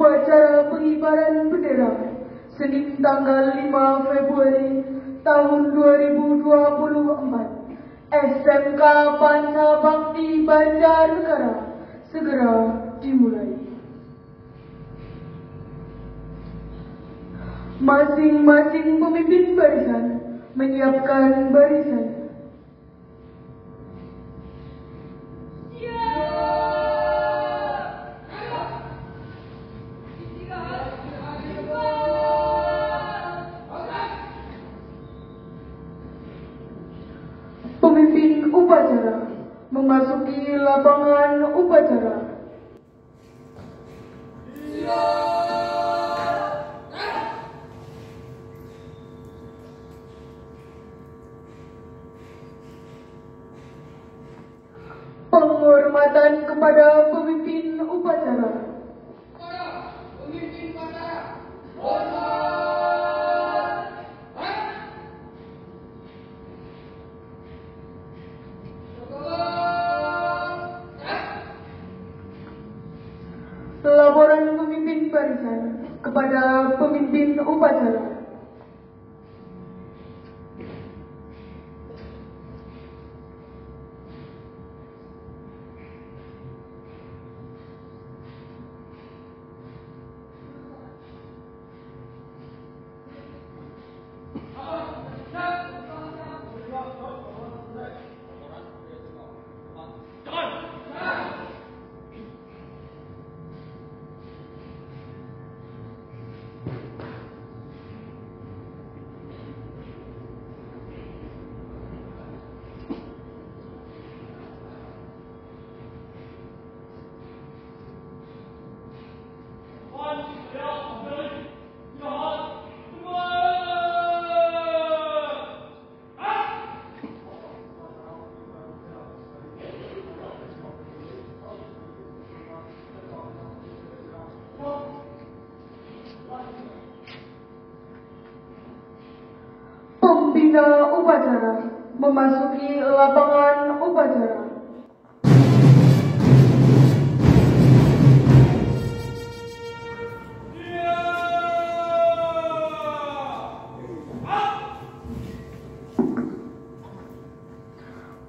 Upacara pengibaran bendera Senin tanggal 5 Februari tahun 2024 SMK Panca Bakti Banjarnegara segera dimulai. Masing-masing pemimpin barisan menyiapkan barisan. Pemimpin upacara memasuki lapangan upacara. Penghormatan kepada pemimpin upacara. Pemimpin upacara. Laporan pemimpin barisan kepada pemimpin upacara. Pembina upacara memasuki lapangan upacara.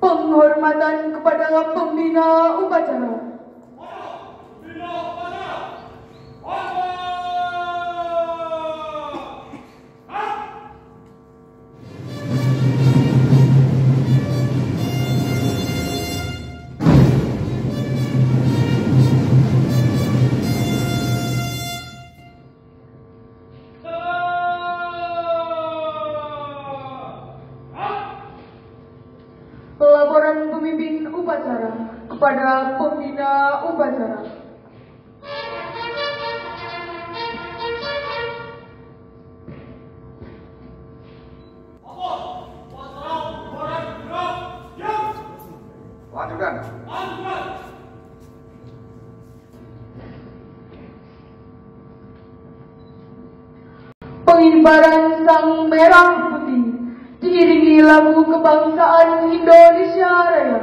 Penghormatan kepada pembina upacara. Laporan pemimpin upacara kepada pembina upacara. Lanjutkan. Pengibaran sang merah putih diiringi lagu kebangsaan Indonesia Raya.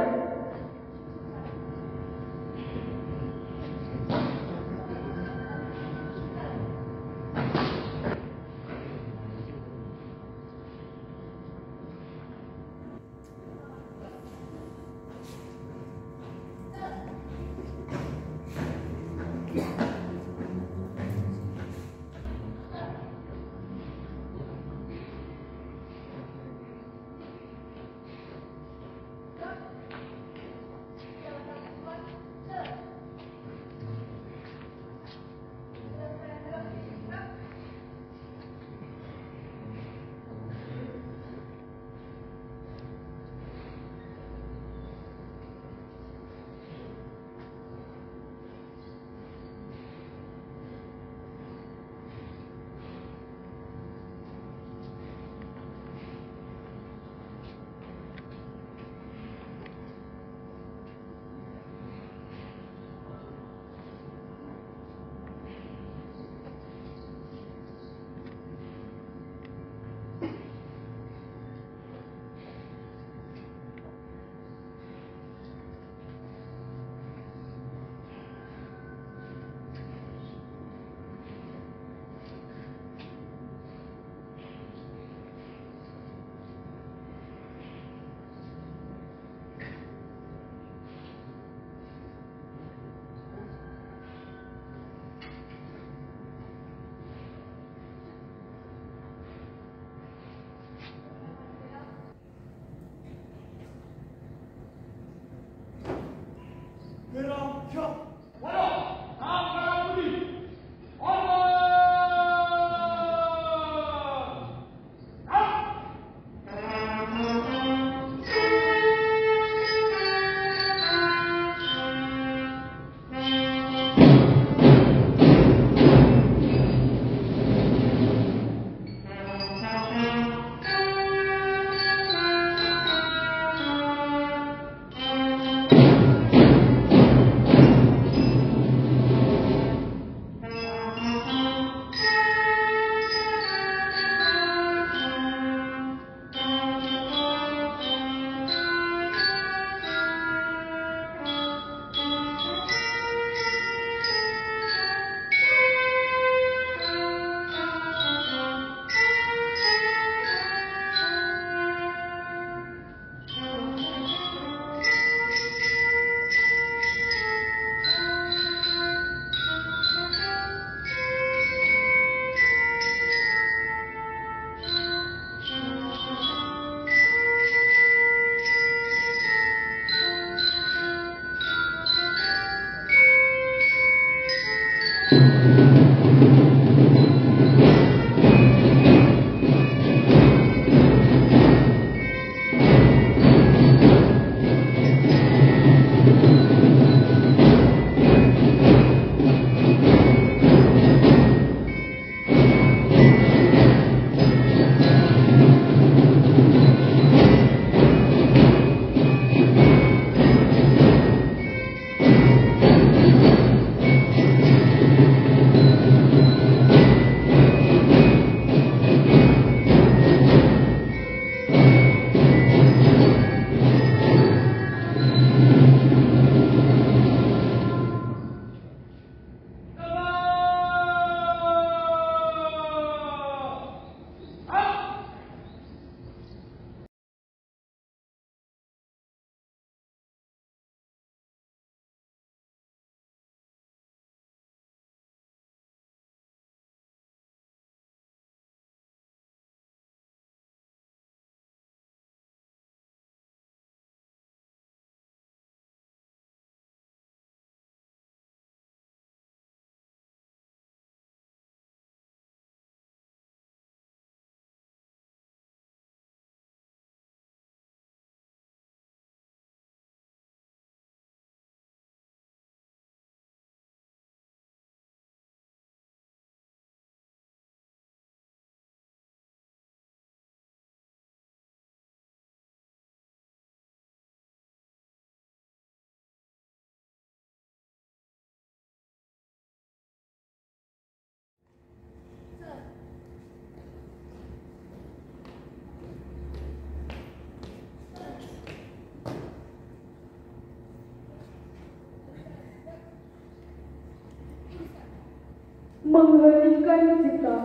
mengheningkan cipta,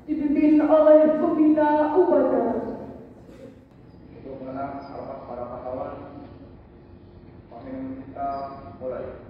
dipimpin oleh pembina upacara. Untuk mengenang arwah para pahlawan, pemimpin kita mulai.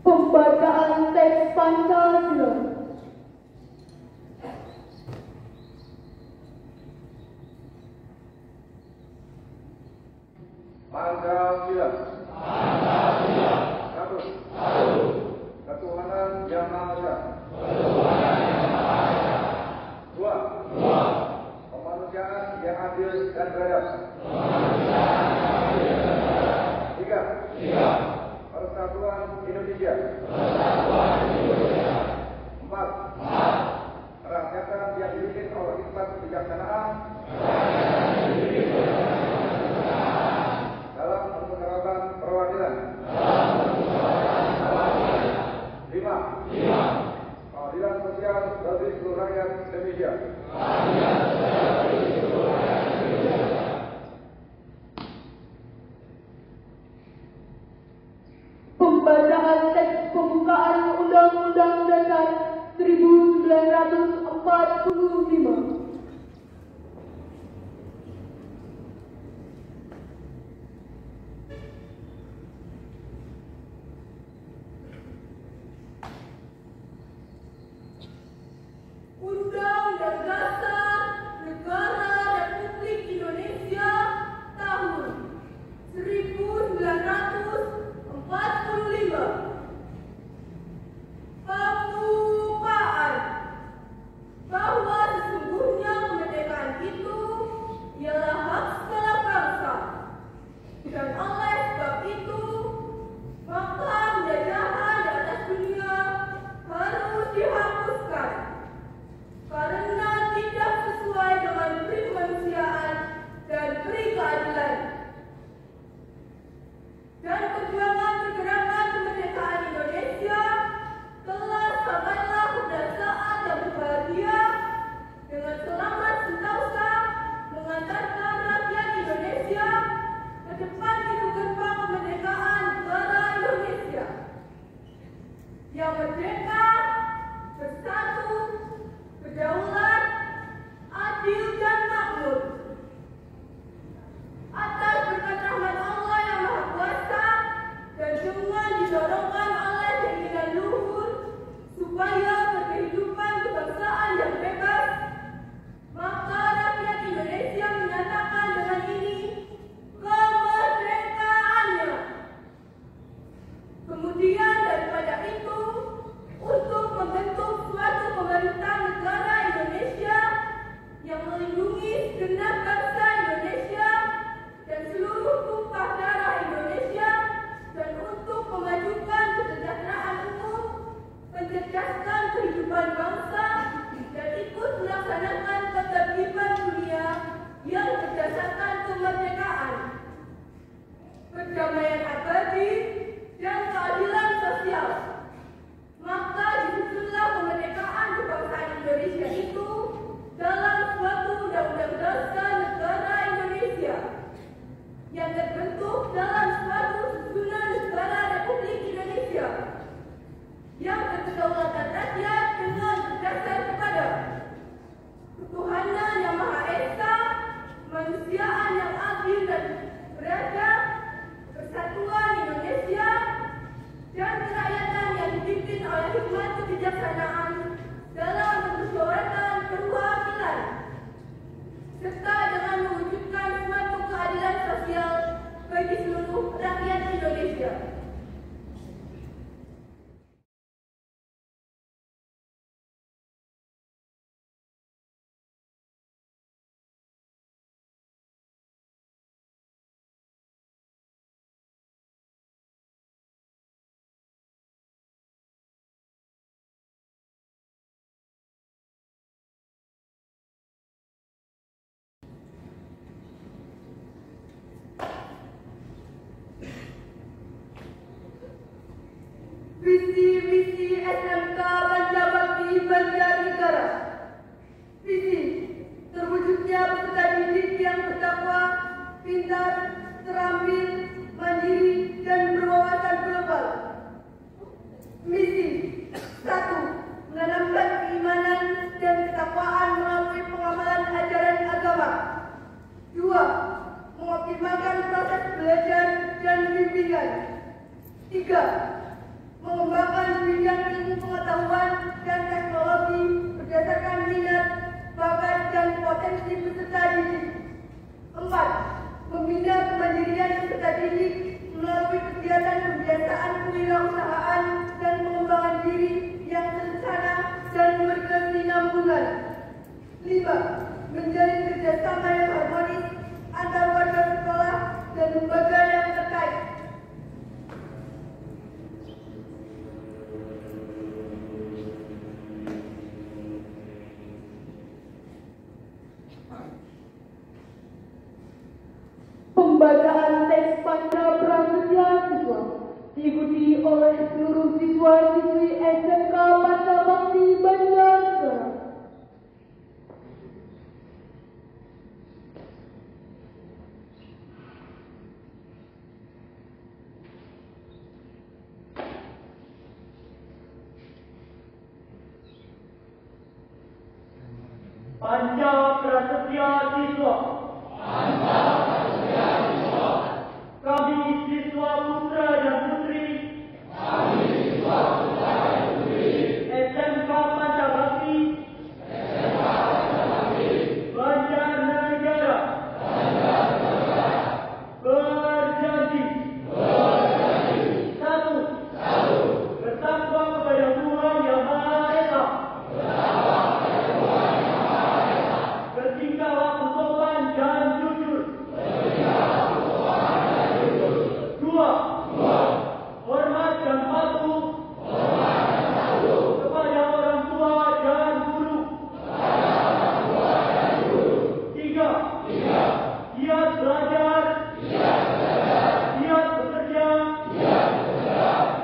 Pembacaan teks Pancasila. Pancasila. Satu. Ketuhanan Yang Maha Esa. Dua. Kemanusiaan yang adil dan beradab. Tiga. Persatuan Indonesia. Empat. Kerakyatan yang dipimpin oleh hikmat kebijaksanaan dalam menerapkan perwakilan. Lima. Keadilan sosial bagi seluruh rakyat Indonesia. Pembacaan teks pembukaan Undang-Undang Dasar 1945. Undang-Undang Dasar Negara Republik Indonesia tahun 1945. Pembukaan bahwa sesungguhnya yang terbentuk dalam suatu susunan negara Republik Indonesia yang berkedaulatan rakyat dengan berdasar kepada ketuhanan yang Maha Esa, kemanusiaan yang adil dan beradab, persatuan Indonesia, dan kerakyatan yang dipimpin oleh hikmat kebijaksanaan dalam permusyawaratan perwakilan, serta dengan mewujudkan suatu keadilan sosial bagi seluruh rakyat Indonesia. Visi-misi SMK Pancabakti Banjarnegara. Visi terwujudnya peserta didik yang bertakwa, pintar, terampil, mandiri, dan berwawasan global. Misi 1. Menanamkan keimanan dan ketakwaan melalui pengamalan ajaran agama. 2. Mengoptimalkan proses belajar dan bimbingan. 3. Mengembangkan bidang ilmu pengetahuan dan teknologi berdasarkan minat, bakat, dan potensi peserta didik. 4. Membina kemandirian peserta didik melalui kegiatan kebiasaan kewirausahaan dan pengembangan diri yang terencana dan berkesinambungan. 5. Menjalin kerjasama yang harmonis antar warga sekolah dan lembaga yang terkait. Pembacaan teks Panda Prasetya Siswa diikuti oleh seluruh siswa-siswi SMK Pancabakti Banjarnegara. Panja Prasetya Siswa. Kami siswa putra dan putri SMK Pancabakti Banjarnegara berjanji 1. Bertakwa kepada Tuhan Yang Maha Esa, bertingkah laku sopan dan jujur. 2. Hormat dan patuh kepada orang tua dan guru. 3. Giat belajar, giat bekerja,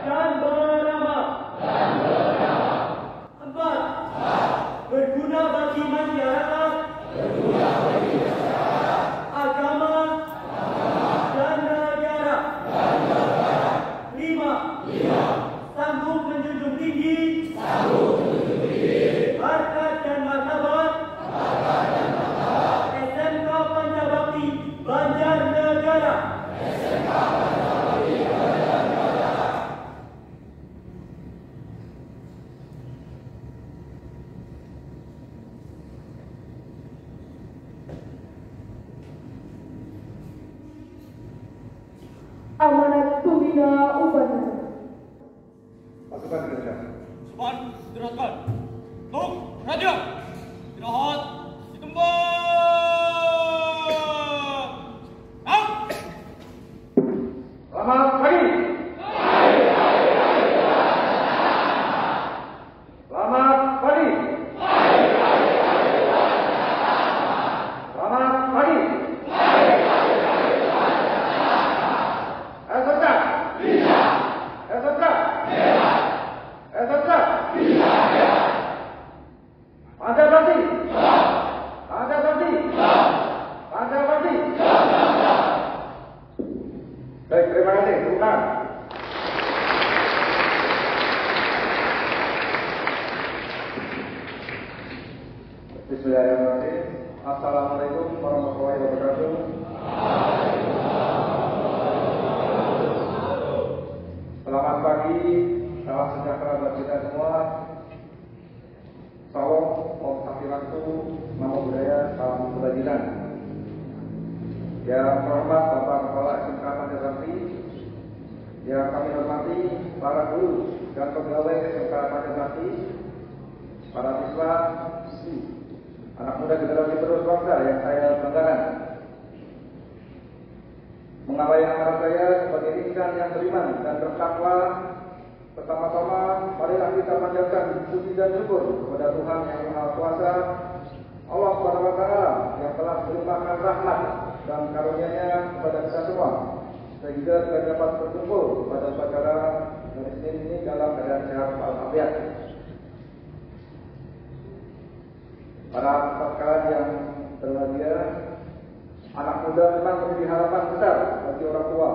dan beramal. 4. Berguna bagi masyarakat, agama, dan negara. 5. Sanggup menjunjung tinggi harkat dan martabat SMK Pancabakti Banjarnegara. Amanat Pembina Upacara. Pasukan kerja. Sopan, istirahatkan. Tuk, raja. Istirahat, ditembak. Selamat pagi. Selamat pagi. Selamat pagi. SMK. SMK. SMK. Pancabakti. Pancabakti. Pancabakti. Yang terhormat Bapak Kepala SMK Pancasila, yang kami hormati para guru dan pegawai SMK Pancasila, para siswa, anak muda generasi penerus bangsa yang saya banggakan. Mengawali amanat saya sebagai insan yang beriman dan bertakwa, pertama-tama marilah kita panjatkan puji dan syukur kepada Tuhan yang Maha Kuasa, Allah Subhanahu wa Ta'ala, yang telah melimpahkan rahmat dan karunia-Nya kepada kita semua, sehingga kita dapat berkumpul pada upacara hari Senin ini dalam keadaan sehat walafiat. Para sekalian yang berbahagia, anak muda memang menjadi harapan besar bagi orang tua,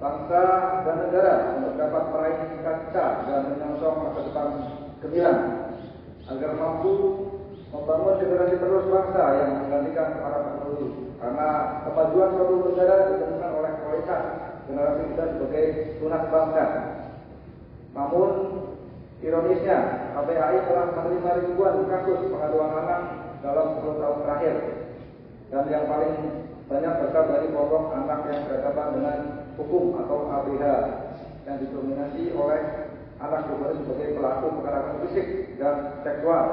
bangsa dan negara untuk dapat meraih cita-cita dan menyongsong masa depan gemilang, agar mampu membangun generasi penerus bangsa yang menggantikan para pendahulu. Karena kemajuan suatu negara ditentukan oleh kualitas generasi muda sebagai tunas bangsa. Namun ironisnya, KPAI telah menerima ribuan kasus pengaduan anak dalam 10 tahun terakhir, dan yang paling banyak berasal dari kelompok anak yang berhadapan dengan hukum atau ABH yang didominasi oleh anak sebagai pelaku kekerasan fisik dan seksual.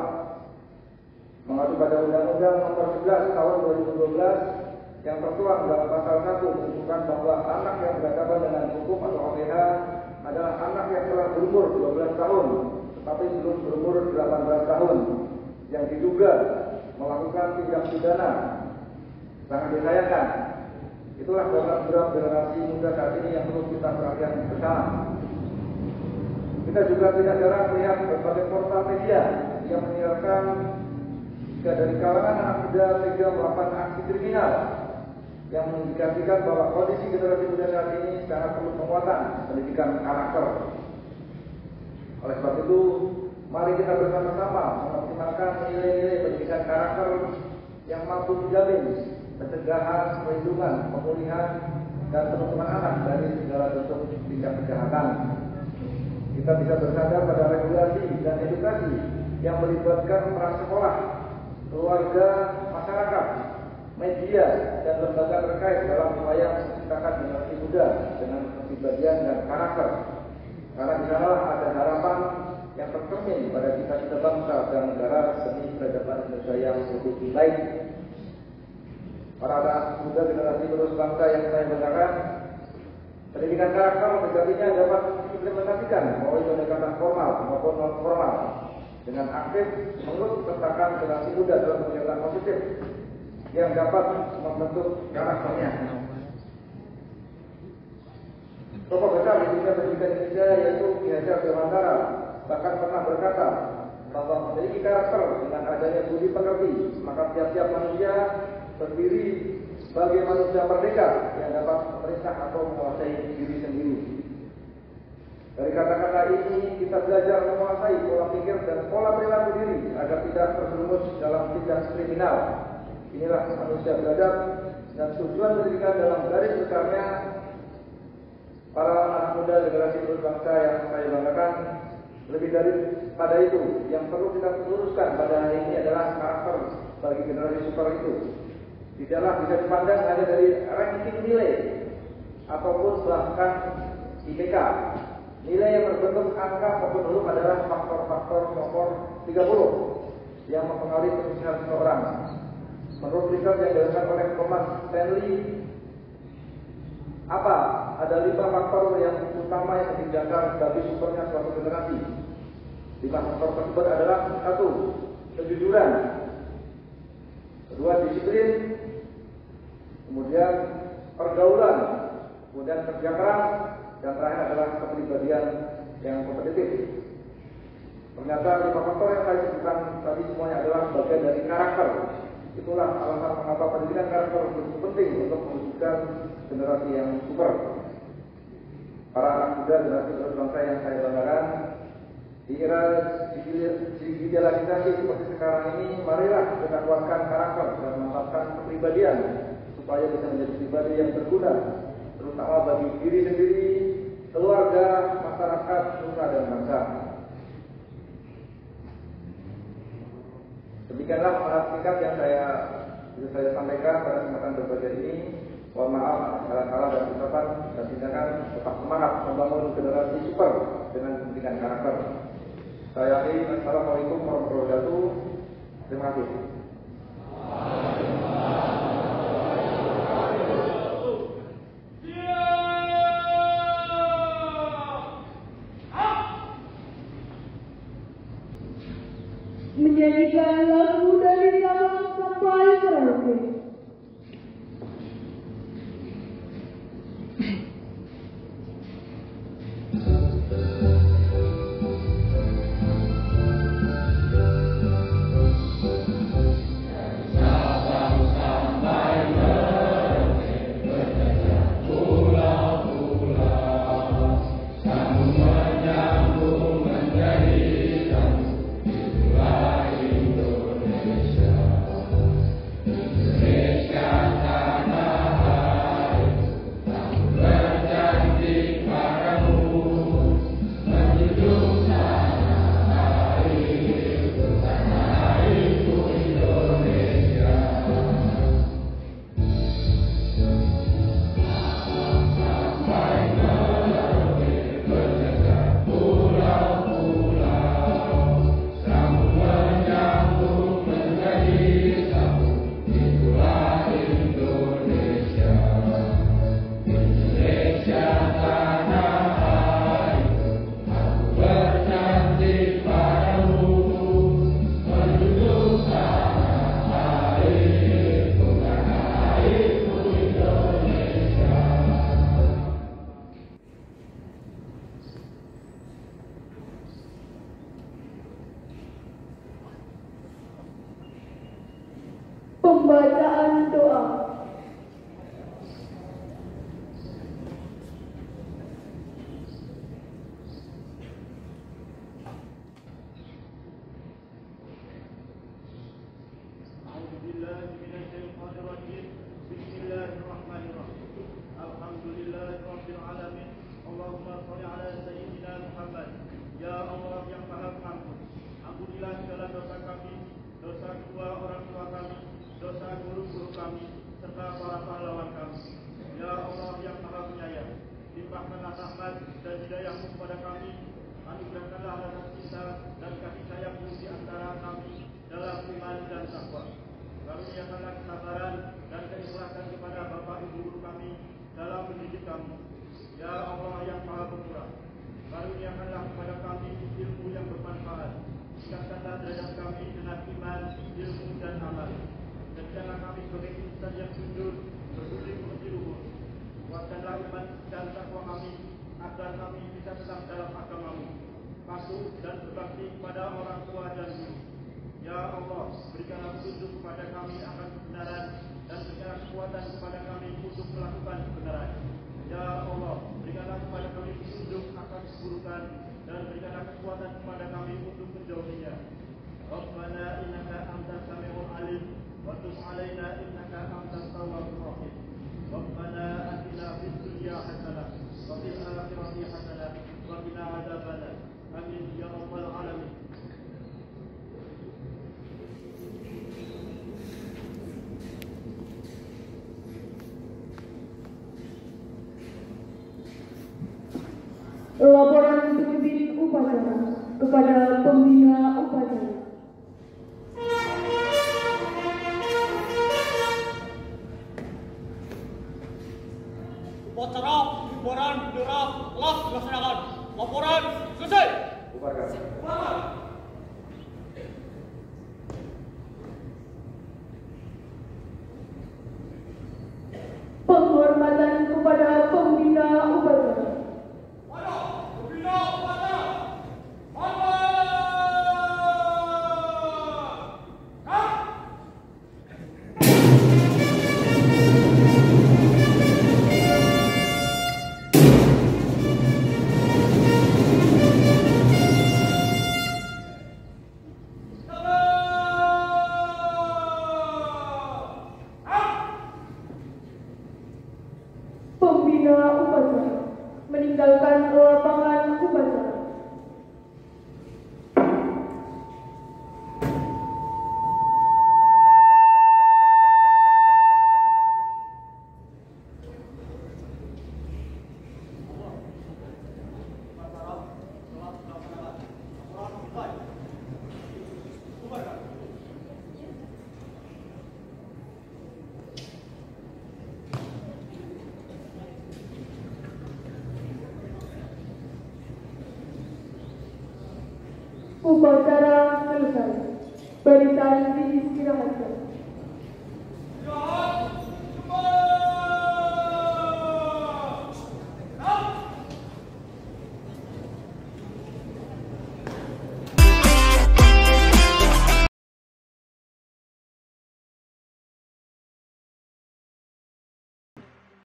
Mengacu pada Undang-Undang Nomor 11 Tahun 2012 yang tertuang dalam pasal 1 menunjukkan bahwa anak yang berhadapan dengan hukum atau ABH adalah anak yang telah berumur 12 tahun tetapi belum berumur 18 tahun yang diduga melakukan tindak pidana. Sangat disayangkan. Itulah program generasi muda saat ini yang perlu kita perhatikan bersama. Kita juga tidak jarang melihat berbagai portal media yang menyiarkan jika dari kalangan anak muda tega melakukan aksi kriminal yang mengindikasikan bahwa kondisi generasi muda saat ini sangat perlu penguatan pendidikan karakter. Oleh sebab itu, mari kita bersama-sama mengoptimalkan nilai-nilai pendidikan karakter yang mampu menjamin pencegahan, perlindungan, pemulihan, dan perlindungan anak dari segala bentuk tindak kejahatan. Kita bisa bersandar pada regulasi dan edukasi yang melibatkan peran sekolah, keluarga, masyarakat, media, dan lembaga terkait dalam upaya menciptakan generasi muda dengan kepribadian dan karakter. Karena di sanalah ada harapan yang tercermin pada cita-cita bangsa dan negara demi peradaban Indonesia yang lebih baik. Para anak muda generasi penerus bangsa yang saya banggakan, pendidikan karakter sejatinya dapat diimplementasikan melalui pendekatan formal maupun non formal dengan aktif mengikutsertakan generasi muda dalam kegiatan positif yang dapat membentuk karakternya. Tokoh besar di dunia pendidikan Indonesia yaitu Ki Hajar Dewantara bahkan pernah berkata bahwa memiliki karakter dengan adanya budi pekerti, maka tiap-tiap manusia berdiri sebagai manusia merdeka yang dapat memerintah atau menguasai diri sendiri. Dari kata-kata ini kita belajar menguasai pola pikir dan pola perilaku diri agar tidak terjerumus dalam tindak kriminal. Inilah manusia beradab dan tujuan pendidikan dalam garis besarnya. Para anak muda generasi penerus bangsa yang saya banggakan, lebih daripada itu, yang perlu kita luruskan pada hari ini adalah karakter bagi generasi super itu. Tidaklah bisa dipandang hanya dari ranking nilai ataupun bahkan IPK. Nilai yang berbentuk angka maupun huruf adalah faktor-faktor nomor 30 yang mempengaruhi kesuksesan seseorang. Menurut riset yang dilakukan oleh Thomas Stanley, ada 5 faktor yang utama yang menjadi dasar bagi supernya suatu generasi. 5 faktor tersebut adalah: 1. Kejujuran, 2. Disiplin, kemudian pergaulan, kemudian kerja keras, dan terakhir adalah kepribadian yang kompetitif. Ternyata 5 faktor yang saya sebutkan tadi semuanya adalah bagian dari karakter. Itulah alasan mengapa pendidikan karakter begitu penting untuk mewujudkan generasi yang super. Para anak muda generasi penerus bangsa yang saya banggakan, di era digitalisasi seperti sekarang ini, marilah kita kuatkan karakter dan mengembangkan kepribadian supaya bisa menjadi pribadi yang berguna, terutama bagi diri sendiri, keluarga, masyarakat, nusa dan bangsa. Demikianlah amanat singkat yang bisa saya sampaikan pada kesempatan berbahagia ini. Mohon maaf salah-salah dan ucapan dan tindakan, tetap semangat membangun generasi super dengan pendidikan karakter. Saya akhiri. Assalamualaikum warahmatullahi wabarakatuh. Terima kasih. Menyanyikan lagu dari Sabang sampai Merauke. Pembacaan doa. Bismillahirrahmanirrahim. Alhamdulillahirabbil alamin. Allahumma shalli ala sayyidina Muhammad. Ya Allah yang Maha Pengampun, ampunilah segala dosa kami, dosa kedua orang tua kami, dosa guru-guru kami, serta para pahlawan kami. Ya Allah yang Maha Penyayang, limpahkanlah rahmat dan hidayah-Mu kepada kami, anugerahkanlah rasa cinta dan kasih sayang-Mu di antara kami dalam iman dan takwa. Karuniakanlah kesabaran dan keikhlasan kepada Bapak Ibu guru kami dalam mendidik kami. Ya Allah yang Maha Pemurah, karuniakanlah kepada kami ilmu yang bermanfaat. Tingkatkanlah derajat kami dengan iman, ilmu dan amal. Jadikanlah kami sebagai insan yang jujur, peduli mengerti luhur. Kuatkanlah iman dan takwa kami agar kami bisa tetap dalam agama-Mu, patuh dan berbakti kepada orang tua dan guru. Ya Allah, berikanlah petunjuk kepada kami akan kebenaran dan berikanlah kekuatan kepada kami untuk melakukan kebenaran. Ya Allah, berikanlah kepada kami petunjuk akan keburukan dan berikanlah kekuatan kepada kami untuk menjauhinya. Rabbana innaka antas samiul alim wa tub alaina innaka antat tawwabur rahim. Rabbana atina fid dunya hasanah wa fil akhirati hasanah wa qina adzabannar. Amin ya rabbal alamin. Laporan pimpin upacara kepada pembina upacara. Upacara hiburan bendera telah dilaksanakan. Laporan selesai. Bubarkan. Penghormatan kepada pembina upacara. Upacara selesai. Barisan diistirahatkan. Istirahat.